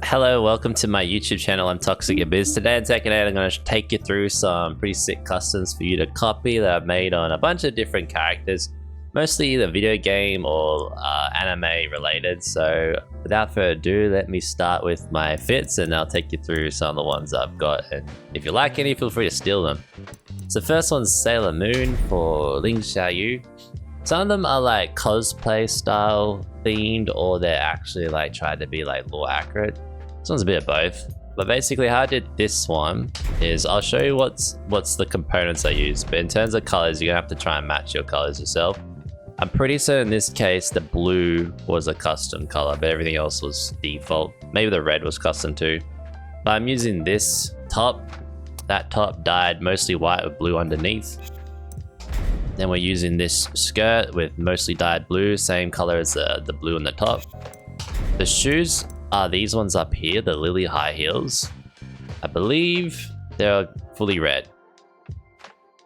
Hello, welcome to my YouTube channel. I'm Toxic Abyss. Today in Tekken 8, I'm going to take you through some pretty sick customs for you to copy that I've made on a bunch of different characters, mostly either video game or anime related. So without further ado, let me start with my fits and I'll take you through some of the ones I've got. And if you like any, feel free to steal them. So first one's Sailor Moon for Ling Xiaoyu. Some of them are like cosplay style themed, or they're actually like tried to be like lore accurate. This one's a bit of both. But basically how I did this one is I'll show you what's the components I use. But in terms of colors, you're gonna have to try and match your colors yourself. I'm pretty certain in this case the blue was a custom color, but everything else was default. Maybe the red was custom too. But I'm using this top. That top dyed mostly white with blue underneath. Then we're using this skirt with mostly dyed blue, same color as the blue on the top. The shoes are these ones up here, the Lily high heels. I believe they're fully red.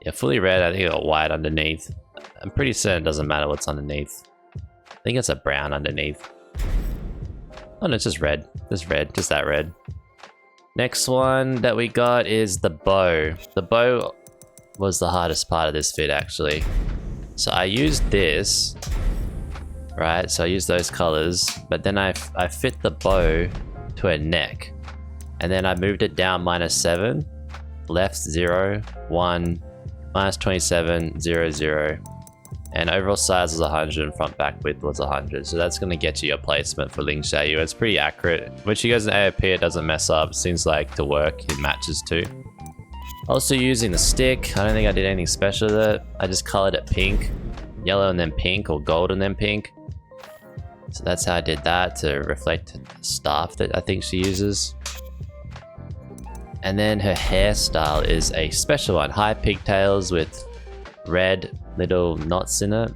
Yeah, fully red. I think I got white underneath. I'm pretty certain it doesn't matter what's underneath. I think it's a brown underneath. Oh no, it's just red. Just red, just that red. Next one that we got is the bow. The bow was the hardest part of this fit actually. So I used this, right? So I used those colors, but then I fit the bow to a neck, and then I moved it down -7, left 0, 1, -27, 0, 0, and overall size was 100 and front back width was 100. So that's gonna get you your placement for Ling Xiaoyu. It's pretty accurate. When she goes in AOP, it doesn't mess up. It seems like to work, it matches too. Also using the stick, I don't think I did anything special with it. I just colored it pink, yellow and then pink, or gold and then pink. So that's how I did that to reflect the staff that I think she uses. And then her hairstyle is a special one, high pigtails with red little knots in it.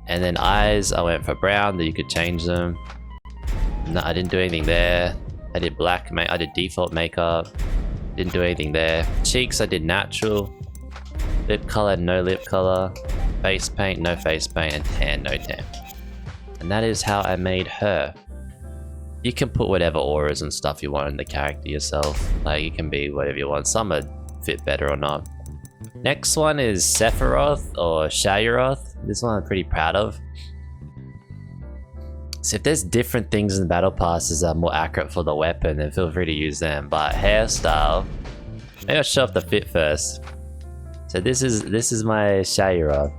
And then eyes, I went for brown, that you could change them. No, I didn't do anything there. I did black, I did default makeup. Didn't do anything there. Cheeks, I did natural. Lip color, no lip color. Face paint, no face paint. And tan, no tan. And that is how I made her. You can put whatever auras and stuff you want in the character yourself. Like, you can be whatever you want. Some would fit better or not. Next one is Sephiroth or Xiaoyu. This one I'm pretty proud of. So if there's different things in the battle passes that are more accurate for the weapon, then feel free to use them. But hairstyle, maybe I'll show off the fit first. So this is my Xiaoyu.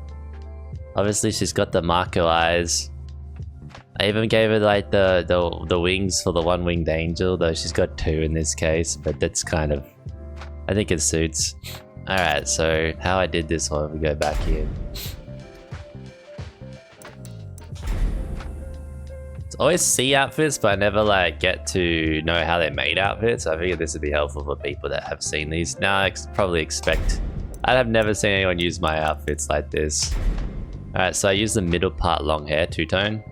Obviously she's got the Mako eyes. I even gave her like the wings for the one-winged angel, though she's got 2 in this case, but that's kind of, I think it suits. Alright, so how I did this one, we go back here. Always see outfits, but I never like get to know how they made outfits. I figured this would be helpful for people that have seen these. Now I probably expect, I have never seen anyone use my outfits like this. Alright, so I used the middle part long hair, two-tone.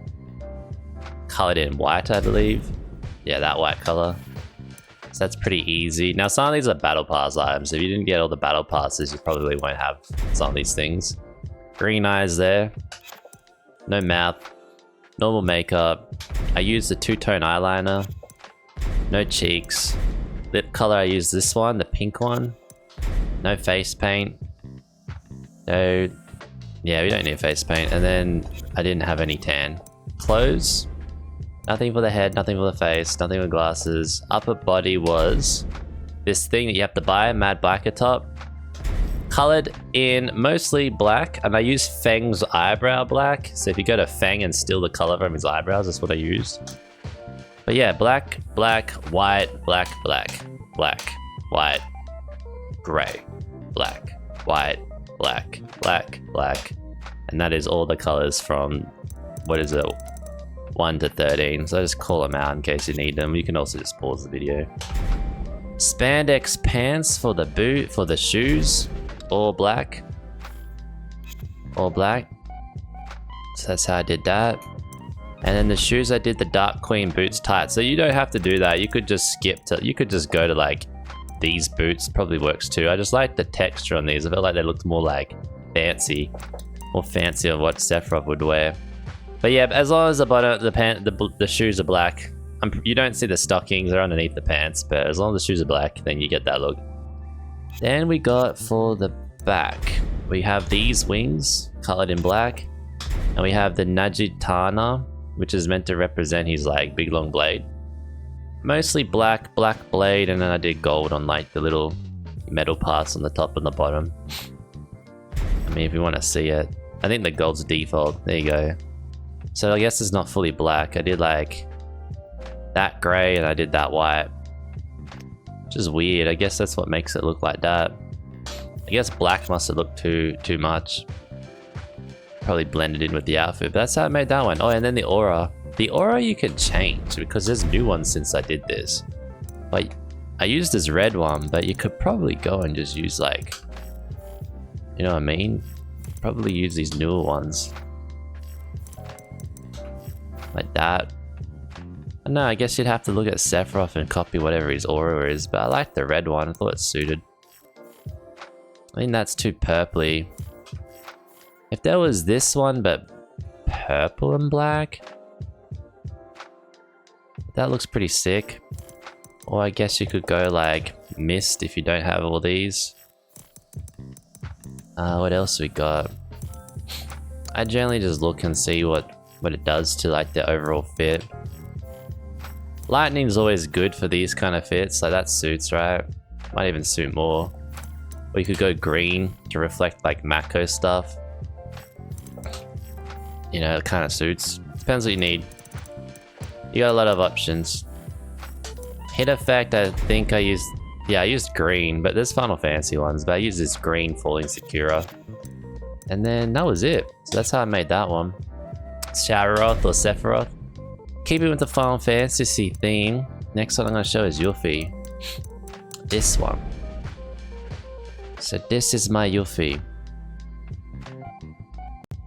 Colored in white, I believe. Yeah, that white color. So that's pretty easy. Now some of these are battle pass items. If you didn't get all the battle passes, you probably won't have some of these things. Green eyes there. No mouth. Normal makeup. I used the two-tone eyeliner. No cheeks. Lip color, I used this one, the pink one. No face paint. No. Yeah, we don't need face paint. And then I didn't have any tan. Clothes. Nothing for the head, nothing for the face, nothing for glasses. Upper body was this thing that you have to buy, matte blacker top. Colored in mostly black, and I used Feng's eyebrow black. So if you go to Feng and steal the color from his eyebrows, that's what I used. But yeah, black, black, white, black, black, black, white, gray, black, white, black, black, black. And that is all the colors from, what is it, 1 to 13. So I just call them out in case you need them. You can also just pause the video. Spandex pants for the boot, for the shoes. All black. All black. So that's how I did that. And then the shoes, I did the Dark Queen boots tight. So you don't have to do that. You could just skip to, you could just go to like these boots, probably works too. I just like the texture on these. I felt like they looked more like fancy. More fancy of what Sephiroth would wear. But yeah, as long as the bottom, the shoes are black, You don't see the stockings, they're underneath the pants, but as long as the shoes are black, then you get that look. Then we got for the back, we have these wings colored in black, and we have the Najitana, which is meant to represent his like big long blade. Mostly black blade, and then I did gold on like the little metal parts on the top and the bottom. I mean, if you want to see it, I think the gold's default. There you go. So I guess it's not fully black. I did like that gray and I did that white, which is weird. I guess that's what makes it look like that. I guess black must have looked too much. Probably blended in with the outfit, but that's how I made that one. Oh, and then the aura. The aura you can change because there's new ones since I did this. Like, I used this red one, but you could probably go and just use like, you know what I mean? Probably use these newer ones. Like that. No, I guess you'd have to look at Sephiroth and copy whatever his aura is, but I like the red one. I thought it suited. I mean, that's too purpley. If there was this one, but purple and black, that looks pretty sick. Or I guess you could go like mist if you don't have all these. What else we got? I generally just look and see what it does to like the overall fit. Lightning's always good for these kind of fits, like that suits, right? Might even suit more. Or you could go green to reflect like Mako stuff. You know, it kind of suits. Depends what you need. You got a lot of options. Hit effect, I think I used... Yeah, I used green, but there's Final Fantasy ones, but I used this green Falling Sakura. And then that was it. So that's how I made that one. Sharoth or Sephiroth. Keeping with the Final Fantasy theme, next one I'm going to show is Yuffie. This one. So this is my Yuffie.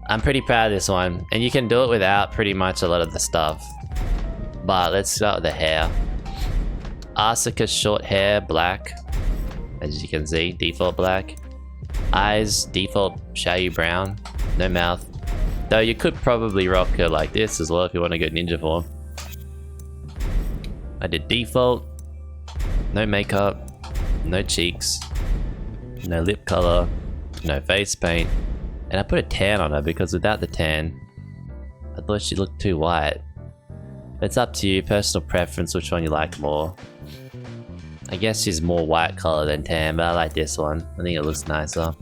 I'm pretty proud of this one, and you can do it without pretty much a lot of the stuff. But let's start with the hair. Asuka's short hair, black. As you can see, default black. Eyes, default shaggy brown. No mouth. Though you could probably rock her like this as well if you want to go ninja form. I did default. No makeup. No cheeks. No lip color. No face paint. And I put a tan on her because without the tan, I thought she looked too white. It's up to you, personal preference, which one you like more. I guess she's more white color than tan, but I like this one. I think it looks nicer.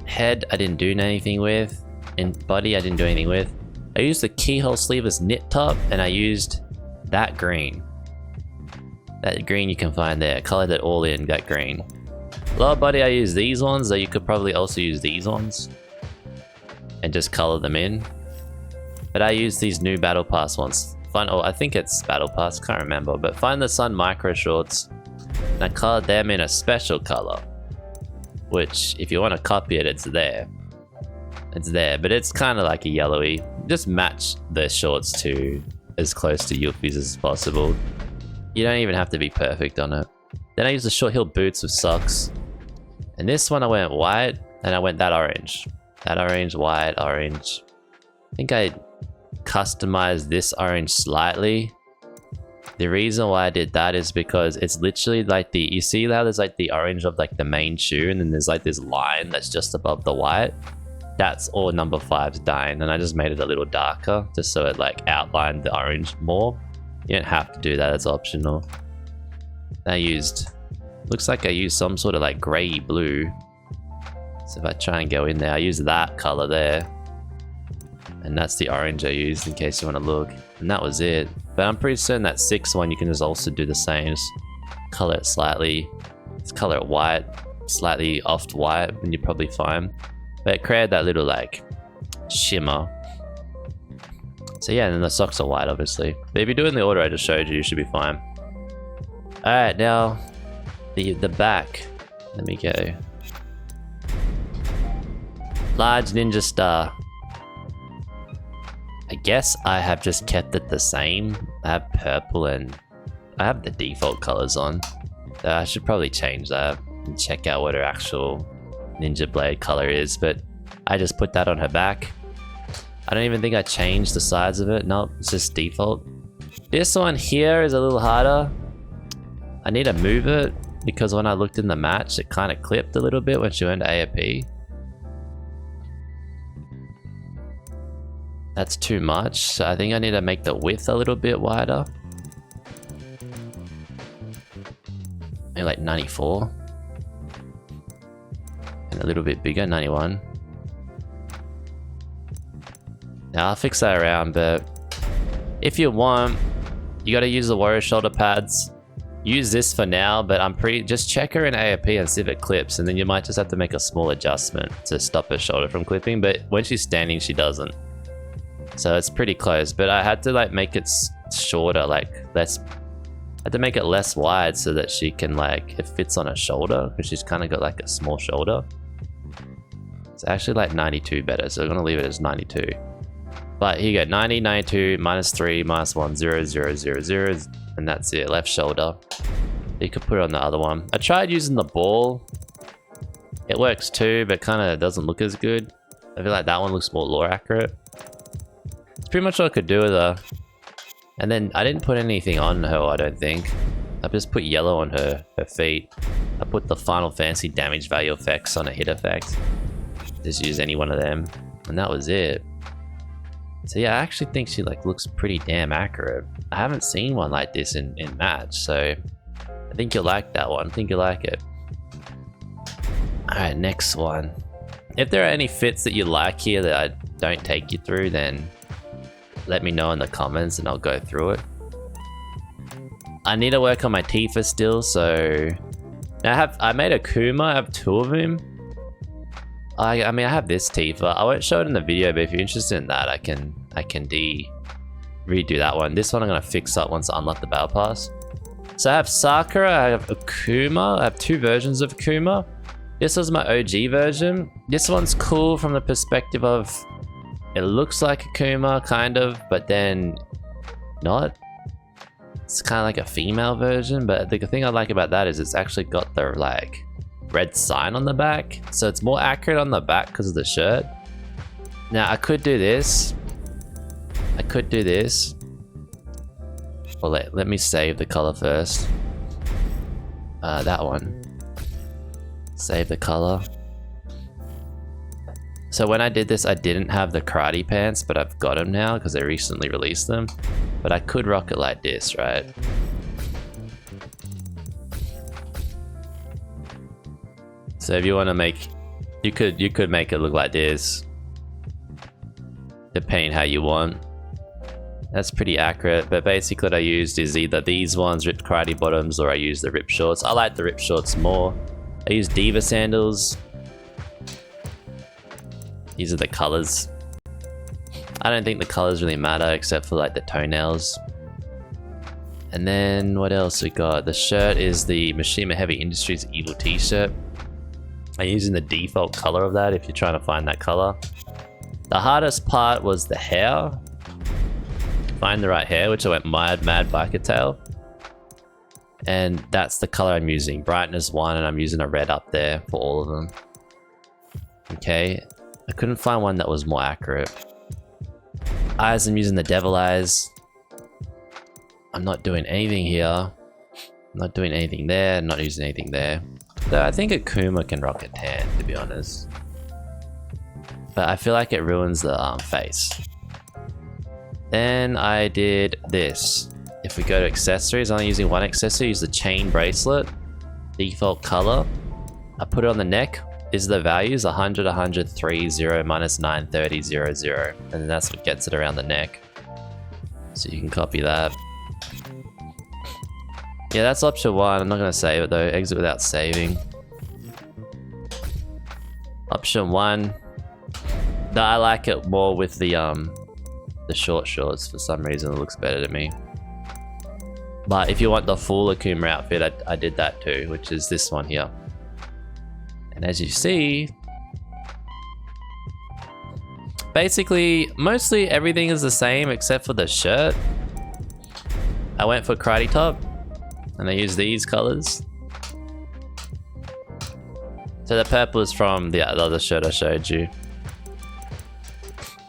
Head, I didn't do anything with. And body, I didn't do anything with. I used the keyhole sleeveless knit top, and I used that green. That green you can find there. I colored it all in, that green. Lower body, I used these ones, though you could probably also use these ones. And just color them in. But I used these new Battle Pass ones. I think it's Battle Pass, can't remember. But Find the Sun micro shorts. And I colored them in a special color. Which, if you want to copy it, it's there. It's there, but it's kind of like a yellowy. Just match the shorts to as close to Yuffie's as possible. You don't even have to be perfect on it. Then I used the short heel boots with socks. And this one I went white, and I went that orange. That orange, white, orange. I think I customized this orange slightly. The reason why I did that is because it's literally like you see how there's like the orange of like the main shoe, and then there's like this line that's just above the white. That's all number 5's dyeing, and I just made it a little darker just so it like outlined the orange more. You don't have to do that, it's optional. Looks like I used some sort of like grey blue. So if I try and go in there, I use that color there. And that's the orange I used in case you want to look. And that was it. But I'm pretty certain that 6th one you can just also do the same. Just color it slightly. Just color it white. Slightly off white and you're probably fine. But it created that little like shimmer. So yeah, and then the socks are white obviously. But if you do it in the order I just showed you, you should be fine. Alright, now the back. Let me go. Large ninja star. I guess I have just kept it the same. I have purple and I have the default colors on. So I should probably change that and check out what her actual Ninja Blade color is, but I just put that on her back. I don't even think I changed the size of it. Nope, it's just default. This one here is a little harder. I need to move it because when I looked in the match, it kind of clipped a little bit when she went to AOP. That's too much, so I think I need to make the width a little bit wider. Maybe like 94. And a little bit bigger, 91. Now I'll fix that around, but if you want, you gotta use the warrior shoulder pads. Use this for now, but just check her in AOP and see if it clips, and then you might just have to make a small adjustment to stop her shoulder from clipping, but when she's standing, she doesn't. So it's pretty close, but I had to like make it shorter, like less. I had to make it less wide so that she can like, it fits on her shoulder, because she's kind of got like a small shoulder. It's actually like 92 better, so I'm gonna leave it as 92. But here you go, 90, 92, -3, -1, 0, 0, 0, 0, and that's it, left shoulder. You could put it on the other one. I tried using the ball. It works too, but kind of doesn't look as good. I feel like that one looks more lore accurate. It's pretty much what I could do with her. And then I didn't put anything on her, I don't think. I just put yellow on her feet. I put the Final Fantasy damage value effects on a hit effect. Just use any one of them. And that was it. So yeah, I actually think she like looks pretty damn accurate. I haven't seen one like this in match, so I think you'll like that one. I think you'll like it. Alright, next one. If there are any fits that you like here that I don't take you through, then let me know in the comments and I'll go through it. I need to work on my Tifa still, so now I made a Kuma. I have 2 of him. I mean, I have this Tifa. I won't show it in the video, but if you're interested in that, I can redo that one. This one I'm gonna fix up once I unlock the battle pass. So I have Sakura, I have Akuma. I have 2 versions of Akuma. This was my OG version. This one's cool from the perspective of it looks like Akuma, kind of, but then not. It's kind of like a female version, but the thing I like about that is it's actually got the like red sign on the back, so it's more accurate on the back because of the shirt. Now I could do this. I could do this. Well, let me save the color first. That one. Save the color. So when I did this, I didn't have the karate pants, but I've got them now because they recently released them. But I could rock it like this, right? So if you want to make, you could make it look like this, depending how you want. That's pretty accurate, but basically what I used is either these ones, ripped karate bottoms, or I used the ripped shorts. I like the ripped shorts more. I used Diva sandals. These are the colors. I don't think the colors really matter except for like the toenails. And then what else we got? The shirt is the Mishima Heavy Industries Evil t-shirt. I'm using the default color of that if you're trying to find that color. The hardest part was the hair. Find the right hair, which I went mad biker tail. And that's the color I'm using, brightness 1, and I'm using a red up there for all of them. Okay, I couldn't find one that was more accurate. Eyes, I'm using the devil eyes. I'm not doing anything here. I'm not doing anything there, I'm not using anything there. So I think Akuma can rock a tan, to be honest. But I feel like it ruins the face. Then I did this. If we go to accessories, I'm only using one accessory. Use the chain bracelet, default color. I put it on the neck. Is the values 100, 100, 3, 0, minus 9, 30, 0, 0. And then that's what gets it around the neck. So you can copy that. Yeah, that's option 1. I'm not going to save it though. Exit without saving. Option 1. No, I like it more with the short shorts. For some reason, it looks better to me. But if you want the full Akuma outfit, I did that too, which is this one here. And as you see, basically, mostly everything is the same except for the shirt. I went for karate top, and I used these colors. So the purple is from the other shirt I showed you.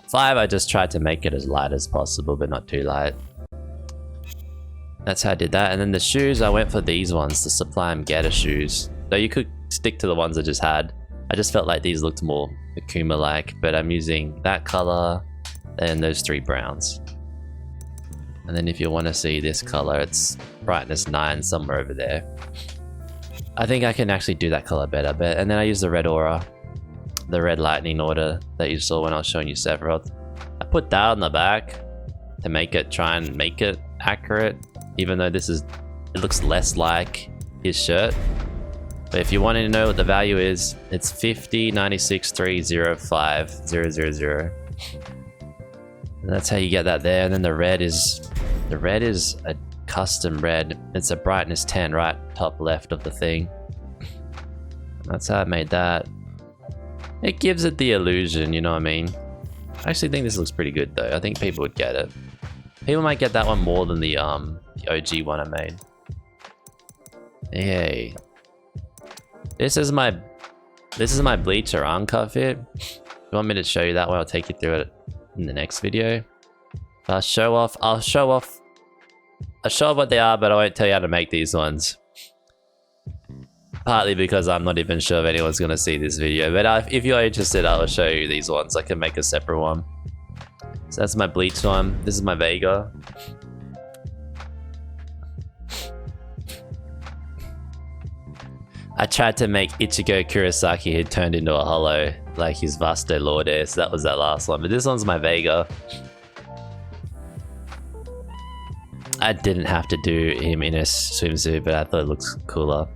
5, I just tried to make it as light as possible, but not too light. That's how I did that. And then the shoes, I went for these ones, the Supply and Getter shoes. Though you could stick to the ones I just had. I just felt like these looked more Akuma-like, but I'm using that color and those 3 browns. And then if you want to see this color, it's brightness 9 somewhere over there. I think I can actually do that color better. But and then I use the red aura, the red lightning order that you saw when I was showing you Sephiroth. I put that on the back to make it, try and make it accurate, even though this is, it looks less like his shirt. But if you want to know what the value is, it's 50 96 305 000. And that's how you get that there. And then the red is a custom red. It's a brightness 10 right top left of the thing. That's how I made that. It gives it the illusion, you know what I mean? I actually think this looks pretty good though. I think people would get it. People might get that one more than the OG one I made. Yay. This is my bleacher arm cut fit. If you want me to show you that one, I'll take you through it in the next video. I'll show off what they are, but I won't tell you how to make these ones. Partly because I'm not even sure if anyone's gonna see this video, but if you're interested, I'll show you these ones. I can make a separate one. So that's my bleach one. This is my Vega. I tried to make Ichigo Kurosaki who turned into a hollow, like his Vasto Lourdes. So that was that last one, but this one's my Vega. I didn't have to do him in a swimsuit, but I thought it looks cooler.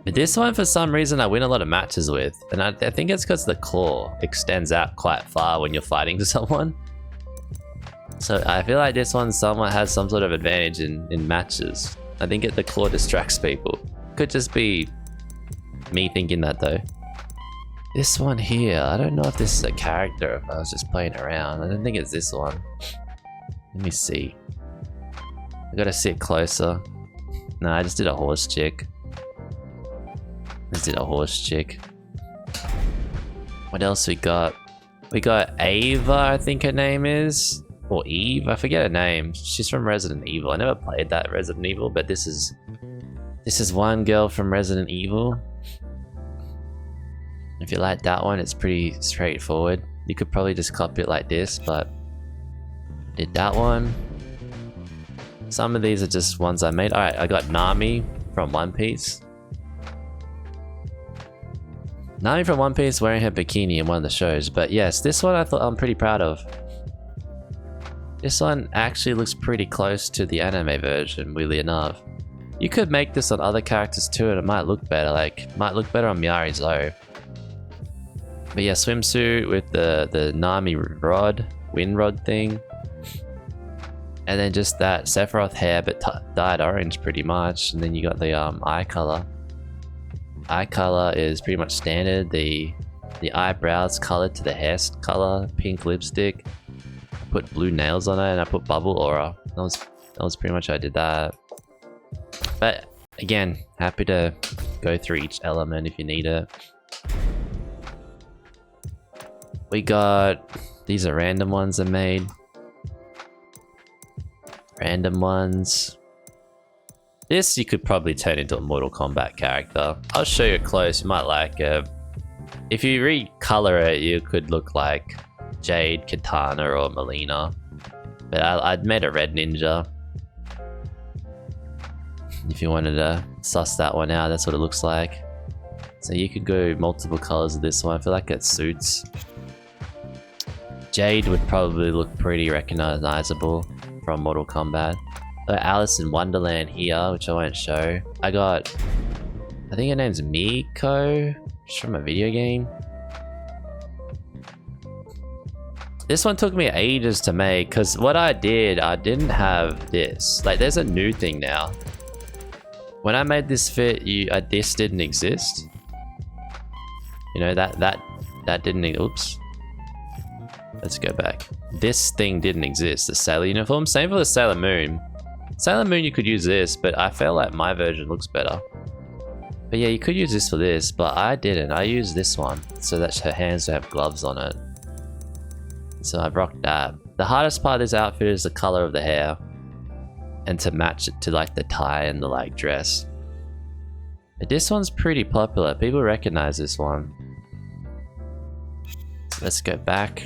But this one, for some reason, I win a lot of matches with. And I think it's because the claw extends out quite far when you're fighting someone. So I feel like this one somewhat has some sort of advantage in matches. I think the claw distracts people. Could just be me thinking that though. This one here, I don't know if this is a character, if I was just playing around. I don't think it's this one. Let me see. I gotta sit closer. No, I just did a horse chick. What else we got? We got Ava, I think her name is. Or Eve, I forget her name. She's from Resident Evil. I never played that Resident Evil, but this is one girl from Resident Evil. If you like that one, it's pretty straightforward. You could probably just copy it like this, but did that one. Some of these are just ones I made. Alright, I got Nami from One Piece. Nami from One Piece wearing her bikini in one of the shows. But yes, this one I'm pretty proud of. This one actually looks pretty close to the anime version, weirdly enough. You could make this on other characters too and it might look better, might look better on Miyari Zo. But yeah, swimsuit with the Nami rod, wind rod thing. And then just that Sephiroth hair but dyed orange pretty much. And then you got the eye color. Eye color is pretty much standard. The eyebrows colored to the hair color, pink lipstick. I put blue nails on it and I put bubble aura. That was pretty much how I did that. But again, happy to go through each element if you need it. We got, these are random ones I made. Random ones. This you could probably turn into a Mortal Kombat character. I'll show you close, you might like it. If you recolor it, you could look like Jade, Katana, or Melina. But I'd made a red ninja. If you wanted to suss that one out, that's what it looks like. So you could go multiple colors of this one. I feel like it suits. Jade would probably look pretty recognizable from Mortal Kombat. Alice in Wonderland here, which I won't show. I think her name's Miko. She's from a video game. This one took me ages to make because what I didn't have this. Like, there's a new thing now. When I made this fit, this didn't exist. You know, that didn't, oops. Let's go back. This thing didn't exist, the Sailor uniform. Same for the Sailor Moon. Sailor Moon, you could use this, but I feel like my version looks better. But yeah, you could use this for this, but I didn't. I used this one so that her hands have gloves on it. So I rocked that. The hardest part of this outfit is the color of the hair. and to match it to like the tie and the like dress. But this one's pretty popular. People recognize this one. Let's go back.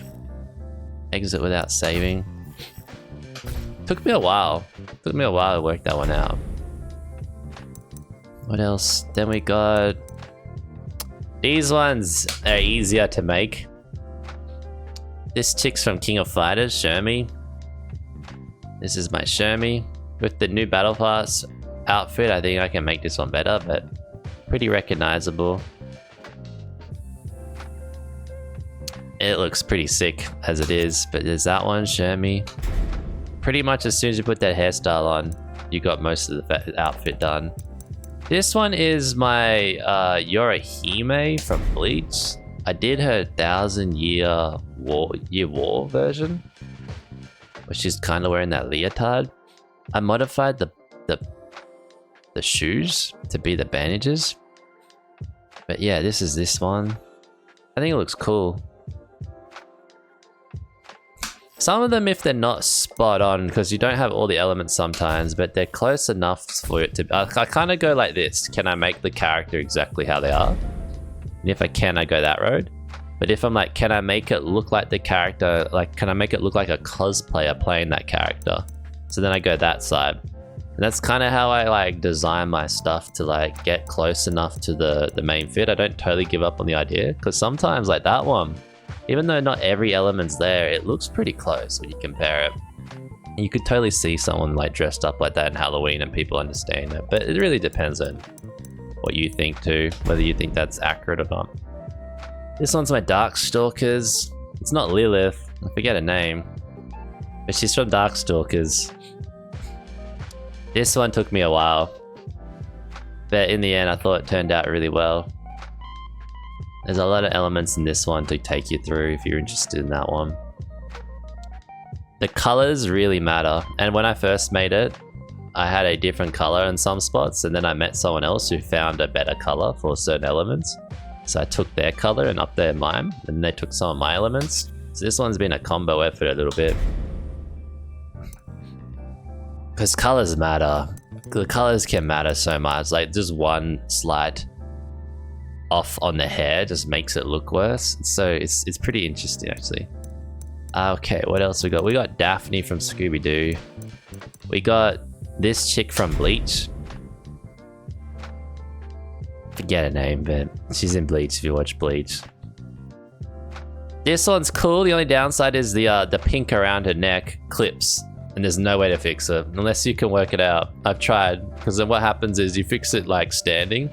Exit without saving. Took me a while. Took me a while to work that one out. What else? Then we got... These ones are easier to make. This chick's from King of Fighters, Shermie. This is my Shermie. With the new Battle Pass outfit, I think I can make this one better, but pretty recognizable. It looks pretty sick as it is, but there's that one, Shermie. Pretty much as soon as you put that hairstyle on, you got most of the outfit done. This one is my Yorihime from Bleach. I did her 1,000-year war version, where she's kind of wearing that leotard. I modified the shoes to be the bandages. But yeah, this is this one. I think it looks cool. Some of them, if they're not spot on, because you don't have all the elements sometimes, but they're close enough for it to... I kind of go like this. Can I make the character exactly how they are? And if I can, I go that road. But if I'm like, can I make it look like the character, like, can I make it look like a cosplayer playing that character? So then I go that side. And that's kind of how I like design my stuff to like get close enough to the main fit. I don't totally give up on the idea, because sometimes like that one, even though not every element's there, it looks pretty close when you compare it. You could totally see someone like dressed up like that in Halloween and people understand it, but it really depends on what you think too, whether you think that's accurate or not. This one's my Darkstalkers. It's not Lilith, I forget her name, but she's from Darkstalkers. This one took me a while, but in the end I thought it turned out really well. There's a lot of elements in this one to take you through if you're interested in that one. The colors really matter, and when I first made it, I had a different color in some spots, and then I met someone else who found a better color for certain elements. So I took their color and upped their mine, and they took some of my elements. So this one's been a combo effort a little bit. Because colors matter. The colors can matter so much. Like just one slight off on the hair just makes it look worse. So it's pretty interesting actually. Okay, what else we got? We got Daphne from Scooby-Doo. We got this chick from Bleach. Forget her name, but she's in Bleach if you watch Bleach. This one's cool. The only downside is the pink around her neck clips, and there's no way to fix it unless you can work it out. I've tried, because then what happens is you fix it like standing,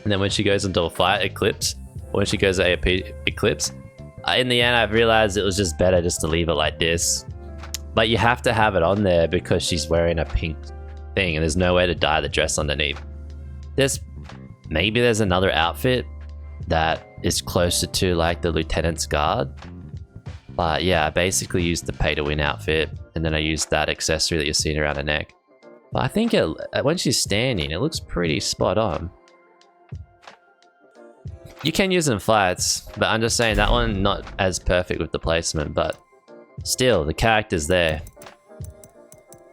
and then when she goes into a fight, it clips. Or when she goes AOP, it clips. In the end, I've realized it was just better just to leave it like this. But you have to have it on there because she's wearing a pink thing, and there's no way to dye the dress underneath. Maybe there's another outfit that is closer to like the Lieutenant's Guard. But yeah, I basically used the pay-to-win outfit, and then I used that accessory that you're seeing around her neck. But I think when she's standing, it looks pretty spot on. You can use it in fights, but I'm just saying that one not as perfect with the placement, but still, the character's there.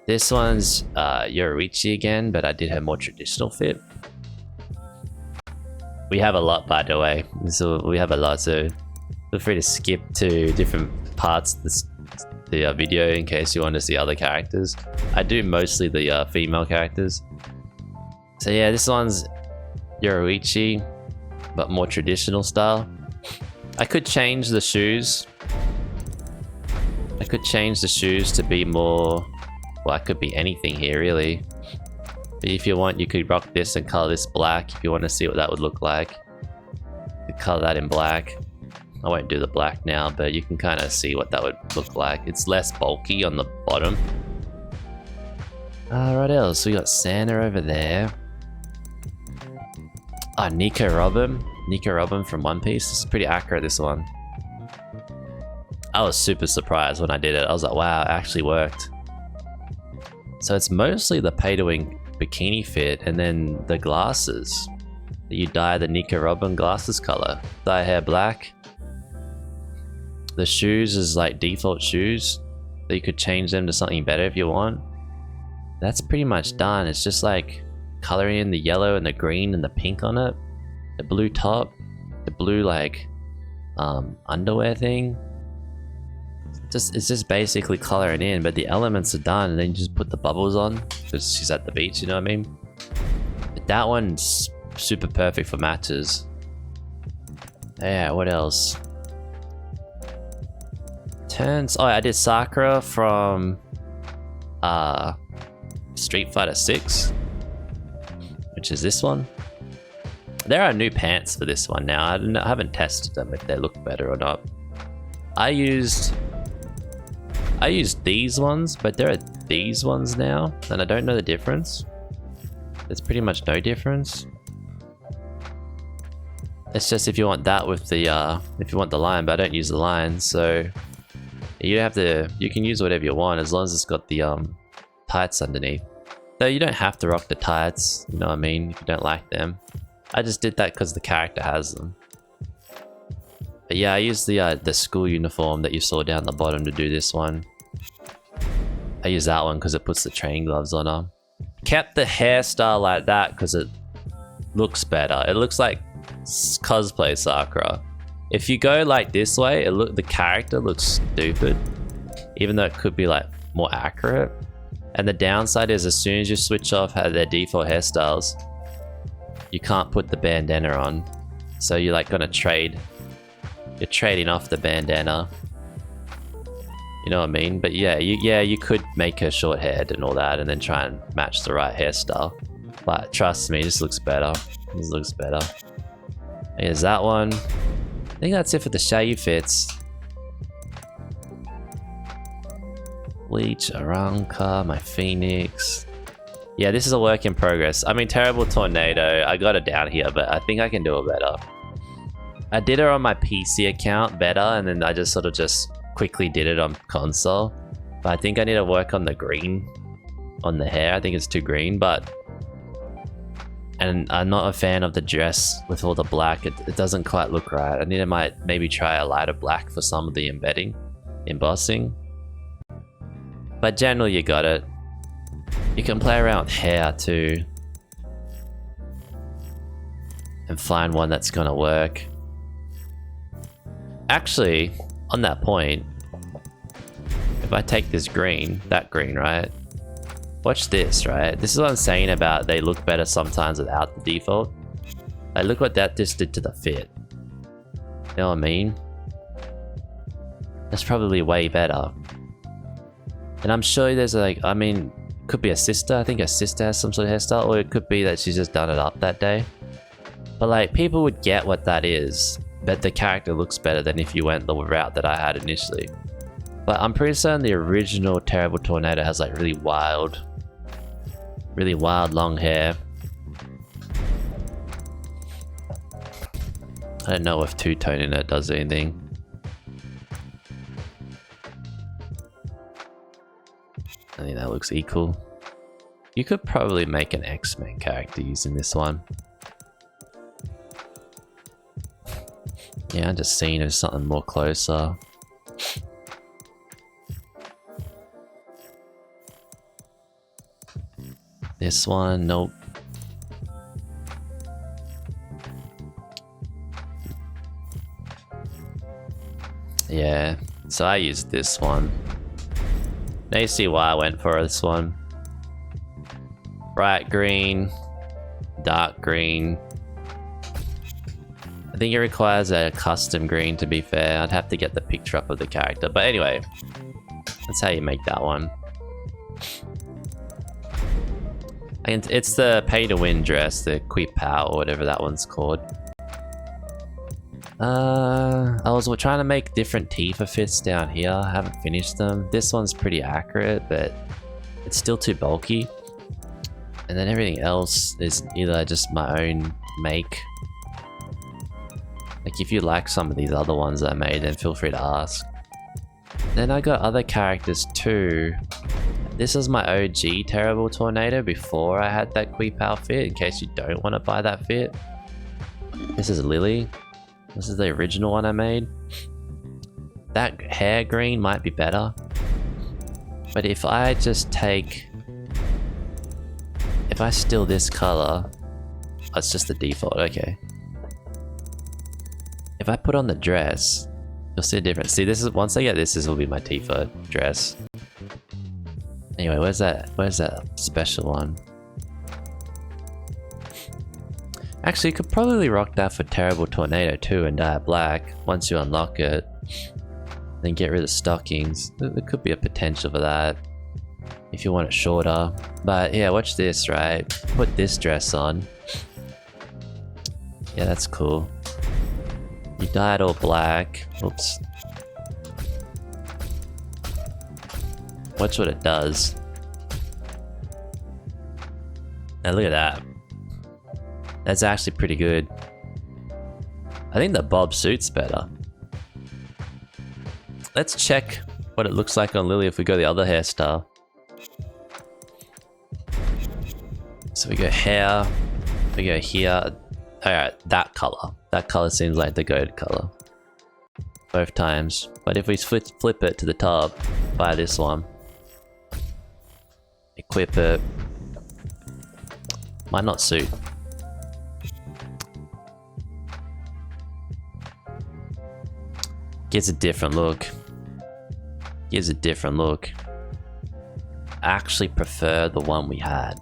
This one's Yoruichi again, but I did her more traditional fit. We have a lot, by the way, so we have a lot, so feel free to skip to different parts of the video in case you want to see other characters. I do mostly the female characters. So yeah, this one's Yoruichi, but more traditional style. I could change the shoes. I could change the shoes to be more... Well, I could be anything here, really. But if you want, you could rock this and color this black if you want to see what that would look like. You could color that in black. I won't do the black now, but you can kind of see what that would look like. It's less bulky on the bottom. What else? We got Santa over there. Oh, Nico Robin. Nico Robin from One Piece. This is pretty accurate, this one. I was super surprised when I did it. I was like, wow, it actually worked. So it's mostly the pay-to-win bikini fit, and then the glasses. You dye the Nico Robin glasses color. Dye hair black. The shoes is like default shoes. So you could change them to something better if you want. that's pretty much done. It's just like coloring in the yellow and the green and the pink on it, the blue top, the blue like underwear thing. It's just basically coloring in, but the elements are done, and then you just put the bubbles on because she's at the beach, you know what I mean? But that one's super perfect for matches. Yeah, what else? Turns. Oh, I did Sakura from Street Fighter 6, which is this one. There are new pants for this one now. I haven't tested them if they look better or not. I used these ones, but there are these ones now, and I don't know the difference. There's pretty much no difference. It's just if you want that with the if you want the line, but I don't use the line, so you can use whatever you want as long as it's got the tights underneath. Though you don't have to rock the tights, you know what I mean, if you don't like them. I just did that because the character has them. But yeah, I used the school uniform that you saw down the bottom to do this one. I use that one because it puts the training gloves on her. Kept the hairstyle like that because it looks better. It looks like cosplay Sakura. If you go like this way, the character looks stupid, even though it could be like more accurate. And the downside is, as soon as you switch off their default hairstyles, you can't put the bandana on. So you're like gonna trade. You're trading off the bandana. You know what I mean? But yeah, you could make her short haired and all that, and then try and match the right hairstyle. But trust me, this looks better. This looks better. Here's that one. I think that's it for the shaggy fits. Bleach, Aranka, my Phoenix. Yeah, this is a work in progress. I mean, Terrible Tornado, I got it down here, but I think I can do it better. I did it on my PC account better, and then I just quickly did it on console. But I think I need to work on the green on the hair. I think it's too green, and I'm not a fan of the dress with all the black. It doesn't quite look right. I need to maybe try a lighter black for some of the embossing. But generally you got it. You can play around with hair too. And find one that's gonna work. Actually, on that point, if I take this green, that green, right? Watch this, right? This is what I'm saying about they look better sometimes without the default. Like, look what that just did to the fit. You know what I mean? That's probably way better. And I'm sure there's could be a sister. I think her sister has some sort of hairstyle, or it could be that she's just done it up that day. But like, people would get what that is, but the character looks better than if you went the route that I had initially. But I'm pretty certain the original Terrible Tornado has like really wild long hair. I don't know if two-toning it does anything. I think that looks equal. You could probably make an X-Men character using this one. Yeah, I'm just seeing if something more closer. This one, nope. Yeah, so I used this one. Now you see why I went for this one. Bright green, dark green. I think it requires a custom green, to be fair. I'd have to get the picture up of the character. But anyway, that's how you make that one. And it's the pay to win dress, the Quip Pow or whatever that one's called. I was trying to make different Tifa fits down here. I haven't finished them. This one's pretty accurate, but it's still too bulky. And then everything else is either just my own make. Like, if you like some of these other ones I made, then feel free to ask. Then I got other characters too. This is my OG Terrible Tornado before I had that Quip outfit, in case you don't want to buy that fit. This is Lily. This is the original one I made. That hair green might be better. But if I just take If I steal this color, oh, it's just the default, okay. If I put on the dress, you'll see a difference. See, this is, once I get this will be my Tifa dress. Anyway, where's that special one? Actually, you could probably rock that for Terrible Tornado too and dye it black once you unlock it. Then get rid of stockings. There could be a potential for that if you want it shorter. But yeah, watch this, right? Put this dress on. Yeah, that's cool. You dye it all black. Oops. Watch what it does. Now look at that. That's actually pretty good. I think the bob suit's better. Let's check what it looks like on Lily if we go the other hairstyle. So we go hair, we go here. Alright, that color. That color seems like the gold color. Both times. But if we flip it to the top, buy this one. Equip it. Might not suit. Gives a different look. Gives a different look. I actually prefer the one we had.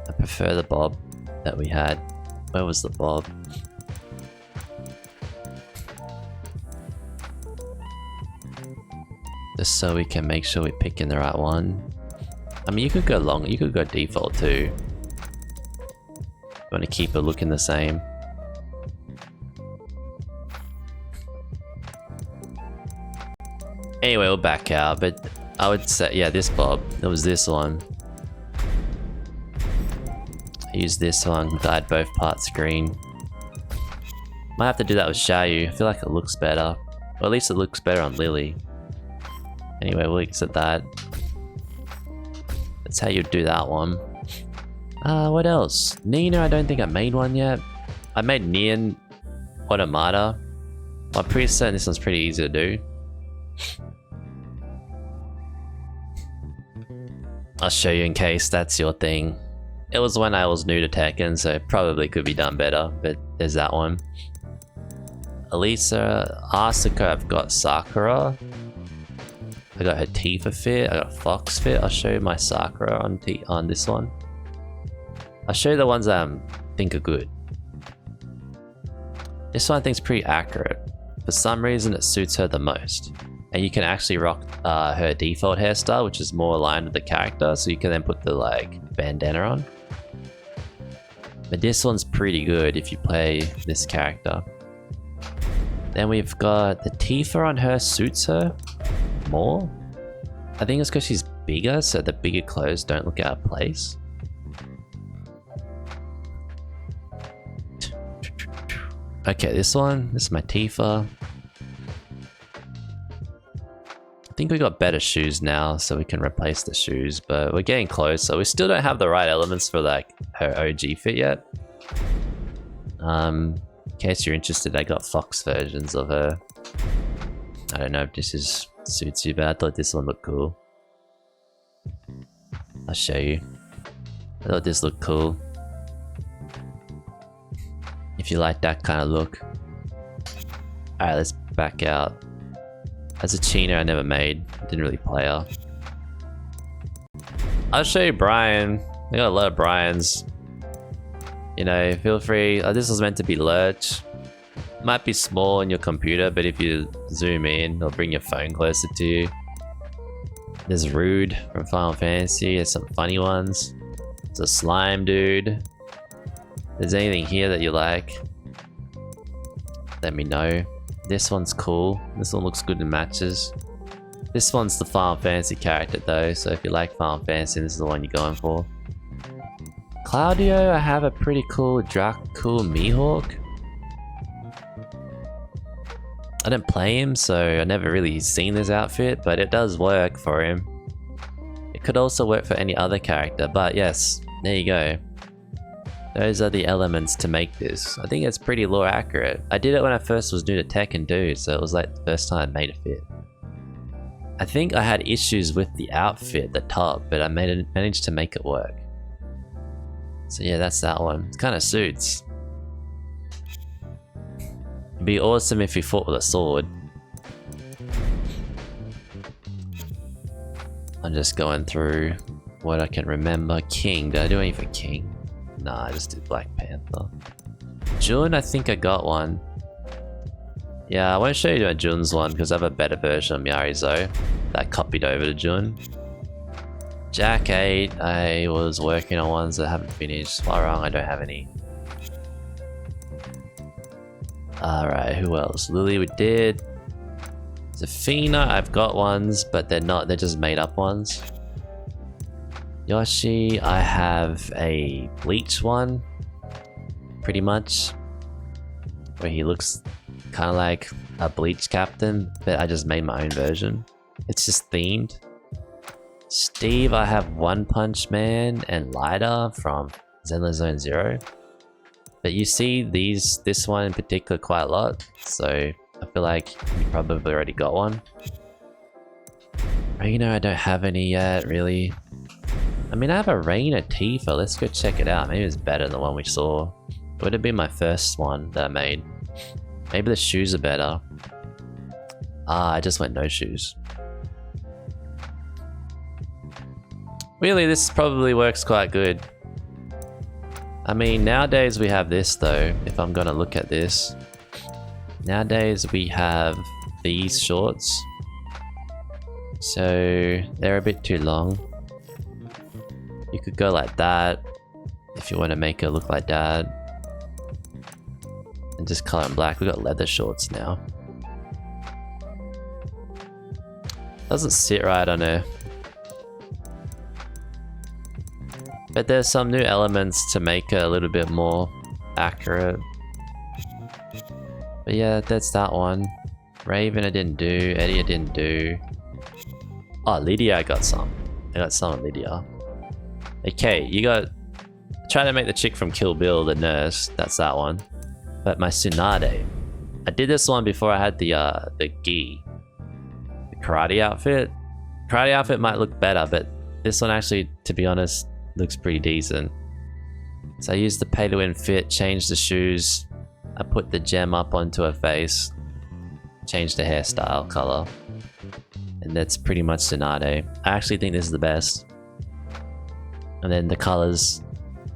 I prefer the bob that we had. Where was the bob? Just so we can make sure we're picking the right one. I mean, you could go long, you could go default too. You want to keep it looking the same. Anyway, we'll back out, but I would say, yeah, this bob. It was this one. I used this one, dyed both parts green. Might have to do that with Xiaoyu. I feel like it looks better. Or at least it looks better on Lily. Anyway, we'll exit that. That's how you do that one. What else? Nina, I don't think I made one yet. I made Neon Automata. I'm pretty certain this one's pretty easy to do. I'll show you in case that's your thing. It was when I was new to Tekken, so it probably could be done better, but there's that one. Elisa, Asuka, I've got Sakura. I got her Tifa fit, I got Fox fit. I'll show you my Sakura on this one. I'll show you the ones I think are good. This one I think is pretty accurate. For some reason it suits her the most. And you can actually rock her default hairstyle, which is more aligned with the character, so you can then put the like bandana on. But this one's pretty good if you play this character. Then we've got the Tifa on her suits her more. I think it's because she's bigger, so the bigger clothes don't look out of place. Okay, this is my Tifa. I think we got better shoes now, so we can replace the shoes, but we're getting close, so we still don't have the right elements for like her OG fit yet. In case you're interested, I got Fox versions of her. I don't know if this suits you, but I thought this one looked cool. I'll show you. I thought this looked cool. If you like that kind of look. Alright, let's back out. As a China, I never made. Didn't really play her. I'll show you Brian. I got a lot of Brians. You know, feel free. This was meant to be Lurch. Might be small on your computer, but if you zoom in, it'll bring your phone closer to you. There's Rude from Final Fantasy. There's some funny ones. There's a Slime Dude. If there's anything here that you like, let me know. This one's cool. This one looks good in matches. This one's the Final Fantasy character though, so if you like Final Fantasy, this is the one you're going for. Claudio, I have a pretty cool Dracul Mihawk. I didn't play him, so I never really seen this outfit, but it does work for him. It could also work for any other character, but yes, there you go. Those are the elements to make this. I think it's pretty lore accurate. I did it when I first was new to Tekken too, so it was like the first time I made a fit. I think I had issues with the outfit, the top, but I managed to make it work. So yeah, that's that one. It kind of suits. It'd be awesome if he fought with a sword. I'm just going through what I can remember. King, did I do anything for King? Nah, I just did Black Panther. Jun, I think I got one. Yeah, I won't show you my Jun's one because I have a better version of Yarizo that copied over to Jun. Jack 8, I was working on ones that haven't finished. Far wrong, I don't have any. Alright, who else? Lily we did. Zafina, I've got ones, but they're not, they're just made up ones. Yoshi, I have a Bleach one, pretty much. Where he looks kind of like a Bleach captain, but I just made my own version. It's just themed. Steve, I have One Punch Man and Lighter from Zenless Zone Zero. But you see this one in particular quite a lot, so I feel like you probably already got one. Reina, I don't have any yet, really. I mean, I have a Reina Tifa, let's go check it out. Maybe it's better than the one we saw. It would have been my first one that I made. Maybe the shoes are better. Ah, I just went no shoes. Really, this probably works quite good. I mean, nowadays we have this though, if I'm gonna look at this. Nowadays we have these shorts. So, they're a bit too long. You could go like that, if you want to make it look like that. And just color them black. We got leather shorts now. Doesn't sit right on her. But there's some new elements to make it a little bit more accurate. But yeah, that's that one. Raven I didn't do, Eddie I didn't do. Oh, Lydia I got some. I got some of Lydia. Okay, you got... Try to make the chick from Kill Bill the nurse, that's that one. But my Tsunade. I did this one before I had the gi. The karate outfit. Karate outfit might look better, but this one actually, to be honest, looks pretty decent. So I used the pay to win fit, changed the shoes, I put the gem up onto her face, changed the hairstyle color, and that's pretty much Tsunade. I actually think this is the best. And then the colors,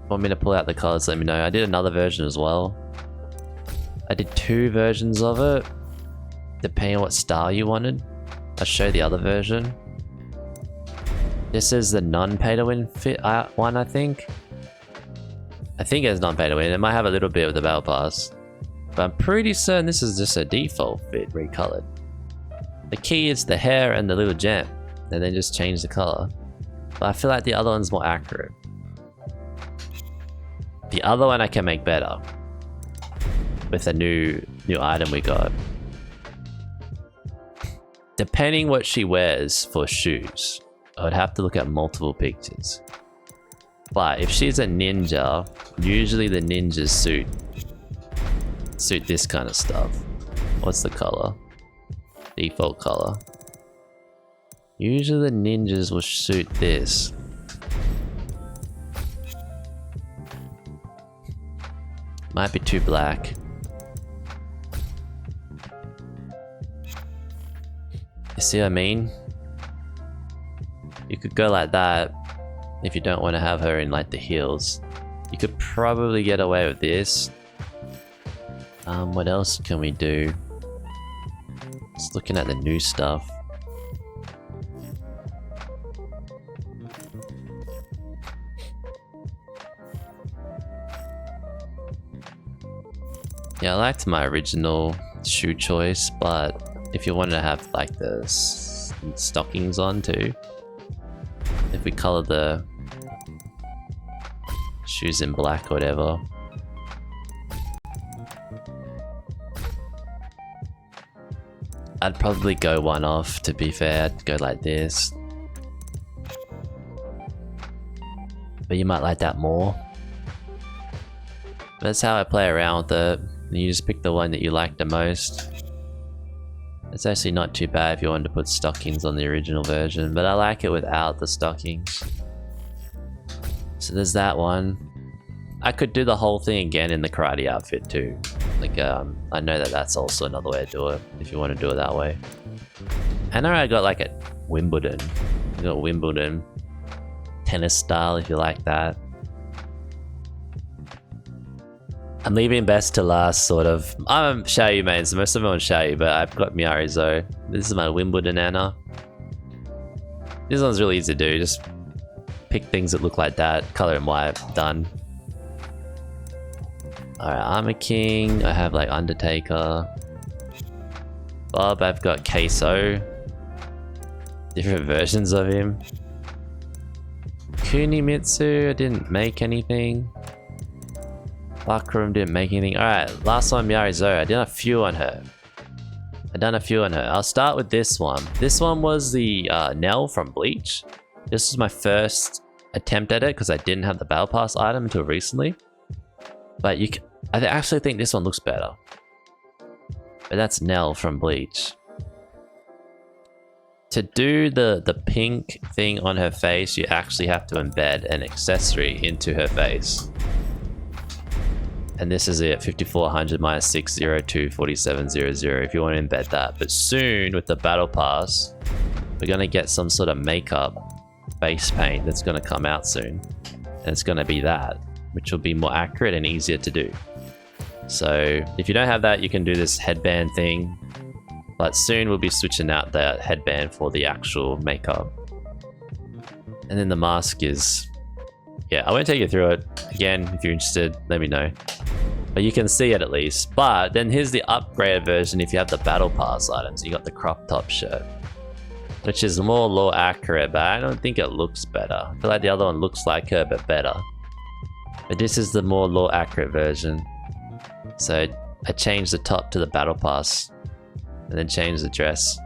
want me to pull out the colors, let me know. I did another version as well. I did 2 versions of it, depending on what style you wanted. I'll show the other version. This is the non-pay to win fit one, I think. I think it's non-pay to win. It might have a little bit of the battle pass, but I'm pretty certain this is just a default fit recolored. The key is the hair and the little gem, and then just change the color. But I feel like the other one's more accurate. The other one I can make better with a new item we got. Depending what she wears for shoes, I would have to look at multiple pictures. But if she's a ninja, usually the ninjas suit this kind of stuff. What's the color? Default color. Usually the ninjas will suit this. Might be too black. You see what I mean? You could go like that if you don't want to have her in like the heels. You could probably get away with this. What else can we do? Just looking at the new stuff. Yeah, I liked my original shoe choice, but if you wanted to have like the stockings on too, if we color the shoes in black or whatever. I'd probably go one off, to be fair. I'd go like this. But you might like that more. That's how I play around with it. You just pick the one that you like the most. It's actually not too bad if you wanted to put stockings on the original version, but I like it without the stockings. So there's that one. I could do the whole thing again in the karate outfit too. Like, I know that that's also another way to do it, if you want to do it that way. And I got like a Wimbledon. I got Wimbledon. Tennis style, if you like that. I'm leaving best to last, sort of. I'm Xiaoyu main, so most of them on Xiaoyu, but I've got Miarizo. This is my Wimbledon Anna. This one's really easy to do, just pick things that look like that, color in white, done. Alright, Armor King, I have like Undertaker. Bob, I've got Queso. Different versions of him. Kunimitsu, I didn't make anything. Bakram didn't make anything. Alright, last one, Miarizo. I did a few on her. I'll start with this one. This one was the Nell from Bleach. This was my first attempt at it because I didn't have the Battle Pass item until recently. But I actually think this one looks better. But that's Nell from Bleach. To do the pink thing on her face, you actually have to embed an accessory into her face. And this is it, 5400 minus 602 4700 if you want to embed that. But soon with the Battle Pass, we're going to get some sort of makeup face paint that's going to come out soon. And it's going to be that, which will be more accurate and easier to do. So if you don't have that, you can do this headband thing. But soon we'll be switching out that headband for the actual makeup. And then the mask is... yeah, I won't take you through it. Again, if you're interested, let me know. But you can see it at least. But then here's the upgraded version if you have the Battle Pass items. You got the crop top shirt, which is more lore accurate, but I don't think it looks better. I feel like the other one looks like her, but better. But this is the more lore accurate version. So I changed the top to the Battle Pass and then changed the dress.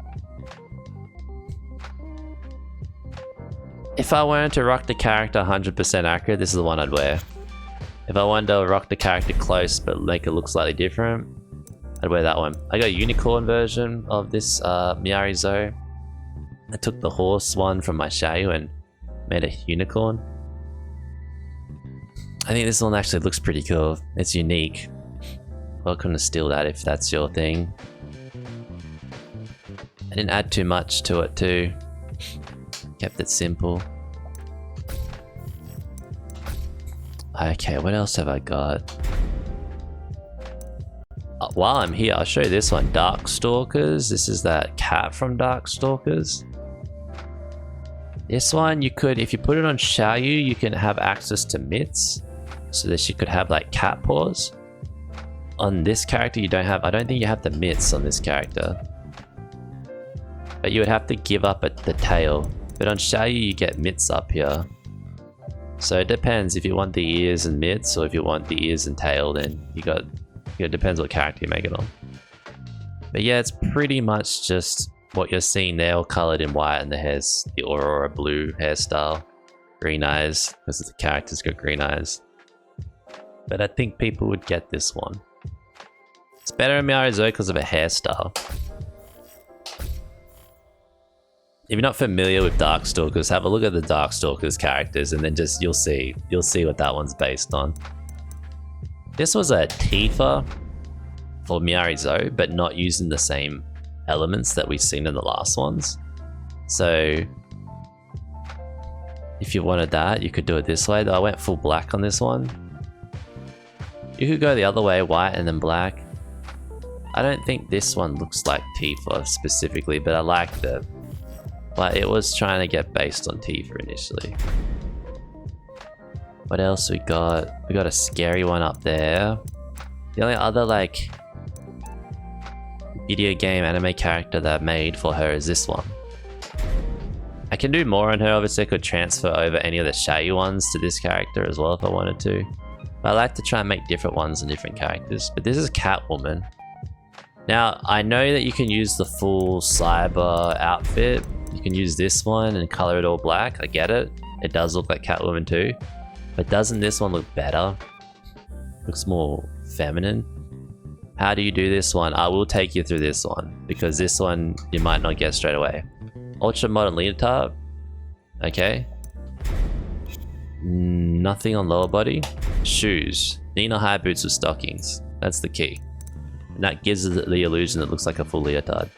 If I wanted to rock the character 100% accurate, this is the one I'd wear. If I wanted to rock the character close but make it look slightly different, I'd wear that one. I got a unicorn version of this Miarizo. I took the horse one from my Xiaoyu and made a unicorn. I think this one actually looks pretty cool. It's unique. Welcome to steal that if that's your thing. I didn't add too much to it too. Kept it simple. Okay, what else have I got? While I'm here, I'll show you this one. Darkstalkers. This is that cat from Darkstalkers. This one, you could, if you put it on Xiaoyu, you can have access to mitts. So that she could have like cat paws. On this character, you don't have, I don't think you have the mitts on this character. But you would have to give up at the tail. But on Xiaoyu, you get mitts up here. So it depends if you want the ears and mitts, or if you want the ears and tail, then it depends what character you make it on. But yeah, it's pretty much just what you're seeing there, all colored in white, and the hair's the Aurora blue hairstyle. Green eyes, because the character's got green eyes. But I think people would get this one. It's better in Miarizo because of a hairstyle. If you're not familiar with Darkstalkers, have a look at the Darkstalkers characters and then just you'll see what that one's based on. This was a Tifa for Miarizo, but not using the same elements that we've seen in the last ones. So if you wanted that, you could do it this way. Though I went full black on this one. You could go the other way, white and then black. I don't think this one looks like Tifa specifically, but I liked it. But it was trying to get based on Tifa initially. What else we got? We got a scary one up there. The only other like video game anime character that I made for her is this one. I can do more on her. Obviously I could transfer over any of the Xiaoyu ones to this character as well if I wanted to. But I like to try and make different ones and different characters. But this is Catwoman. Now, I know that you can use the full cyber outfit. You can use this one and color it all black. I get it. It does look like Catwoman too. But doesn't this one look better? Looks more feminine. How do you do this one? I will take you through this one, because this one you might not get straight away. Ultra modern leotard. Okay. Nothing on lower body. shoes. Nina high boots with stockings. That's the key. And that gives it the illusion that it looks like a full leotard.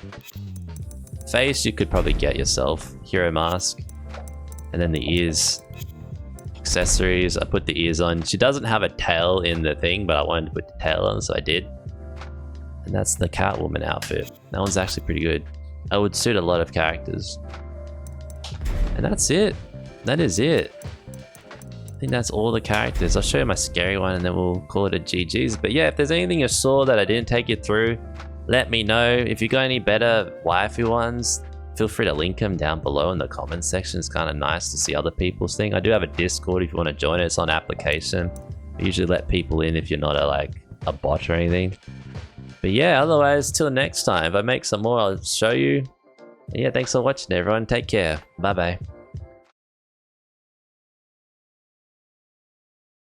Face you could probably get yourself. Hero mask. And then the ears. Accessories. I put the ears on. She doesn't have a tail in the thing, but I wanted to put the tail on, so I did. And that's the Catwoman outfit. That one's actually pretty good. That would suit a lot of characters. And that's it. That is it. I think that's all the characters. I'll show you my scary one and then we'll call it a GG's. But yeah, if there's anything you saw that I didn't take you through, let me know. If you got any better waifu ones, feel free to link them down below in the comments section. It's kind of nice to see other people's thing. I do have a Discord if you want to join it. It's on application. I usually let people in if you're not a bot or anything. But yeah, otherwise, till next time. If I make some more, I'll show you. Yeah, thanks for watching, everyone. Take care. Bye-bye.